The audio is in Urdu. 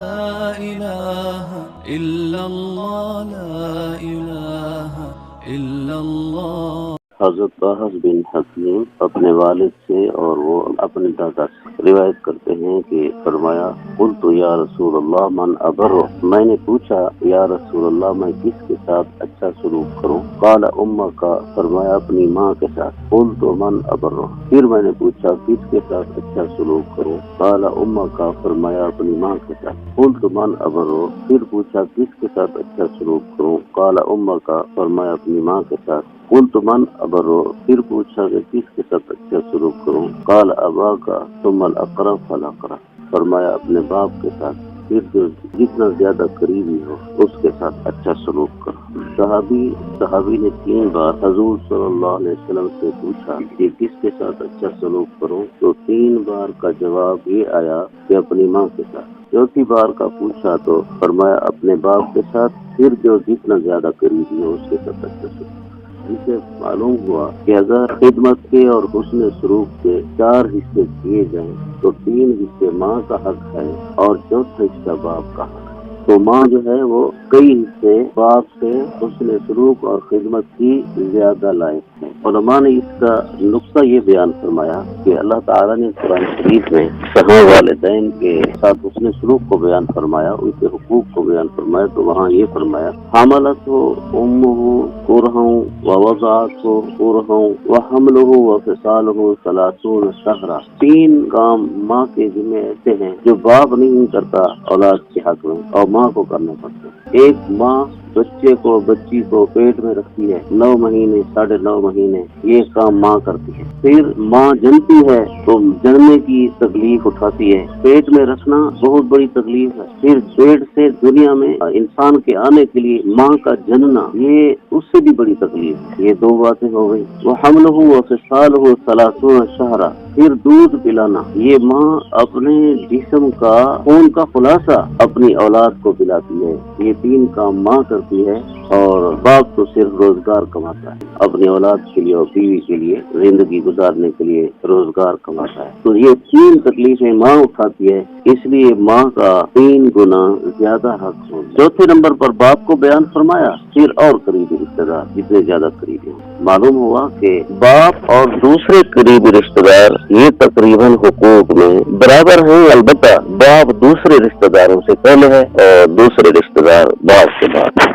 لا إله إلا الله لا إله إلا الله۔ حضرت طاہر بن حکیم اپنے والد سے اور وہ اپنے دادا سے روایت کرتے ہیں کہ فرمایا قلت یا رسول اللہ من ابر، میں نے پوچھا یا رسول اللہ میں کس کے ساتھ اچھا سلوک کروں؟ قال امہ کا، فرمایا اپنی ماں کے ساتھ۔ قلت من ابر، پھر میں نے پوچھا کس کے ساتھ اچھا سلوک کروں؟ قال امہ کا، فرمایا اپنی ماں کے ساتھ۔ قلت من ابر، پھر پوچھا کس کے ساتھ اچھا سلوک کروں؟ قال امہ کا، فرمایا اپنی ماں کے ساتھ۔ قلت من ابر، پھر پوچھا کہ کس کے ساتھ اچھا سلوک کروں؟ قال ابا کا ثم الاقرب فالاقرب، فرمایا اپنے باپ کے ساتھ، پھر جو جتنا زیادہ قریبی ہو اس کے ساتھ اچھا سلوک کرو۔ صحابی نے 3 بار حضور صلی اللہ علیہ وسلم سے پوچھا کہ کس کے ساتھ اچھا سلوک کروں، تو 3 بار کا جواب یہ آیا کہ اپنی ماں کے ساتھ۔ 4تھی بار کا پوچھا تو فرمایا اپنے باپ کے ساتھ، پھر جو جتنا زیادہ قریبی ہو اس کے ساتھ اچھا سلوک۔ ان سے معلوم ہوا کہ اگر خدمت کے اور حسن سلوک کے 4 حصے کیے جائیں تو 3 حصے ماں کا حق ہے اور 4تھا حصہ باپ کا حق ہے۔ تو ماں جو ہے وہ کئی حصے باپ سے حسن سلوک اور خدمت کی زیادہ لائق ہے۔ علماء نے اس کا نقطہ یہ بیان فرمایا کہ اللہ تعالیٰ نے قرآن شریف میں والدین کے ساتھ حسن سلوک کو بیان فرمایا، ان کے حقوق کو بیان فرمایا، تو وہاں یہ فرمایا حملت ہو امہ کرہا ووضعتہ کرہا وحملہ وفصالہ 30 شہرا۔ 3 کام ماں کے ذمہ ایسے ہیں جو باپ نہیں کرتا اولاد کے حق میں اور ماں کو کرنا پڑتا ہے۔ ایک ماں بچی کو پیٹ میں رکھتی ہے 9 مہینے 9.5 مہینے، یہ کام ماں کرتی ہے۔ پھر ماں جنتی ہے تو جننے کی تکلیف اٹھاتی ہے، پیٹ میں رکھنا بہت بڑی تکلیف ہے۔ پھر پیٹ سے دنیا میں انسان کے آنے کے لیے ماں کا جننا، یہ اس سے بھی بڑی تکلیف ہے۔ یہ 2 باتیں ہو گئی۔ وہ حملہ وفصالہ 30 شہرا، پھر دودھ پلانا، یہ ماں اپنے جسم کا خون کا خلاصہ اپنی اولاد کو پلاتی ہے۔ یہ 3 کام ماں کرتی ہے اور باپ تو صرف روزگار کماتا ہے، اپنی اولاد کے لیے اور بیوی کے لیے زندگی گزارنے کے لیے روزگار کماتا ہے۔ تو یہ 3 تکلیفیں ماں اٹھاتی ہے، اس لیے ماں کا 3 گنا زیادہ حق ہو۔ 4تھے نمبر پر باپ کو بیان فرمایا، پھر اور قریبی رشتہ دار جتنے زیادہ قریبی ہوں۔ معلوم ہوا کہ باپ اور دوسرے قریبی رشتہ دار یہ تقریباً حقوق میں برابر ہیں، البتہ باپ دوسرے رشتہ داروں سے پہلے ہے اور دوسرے رشتہ دار باپ کے بعد۔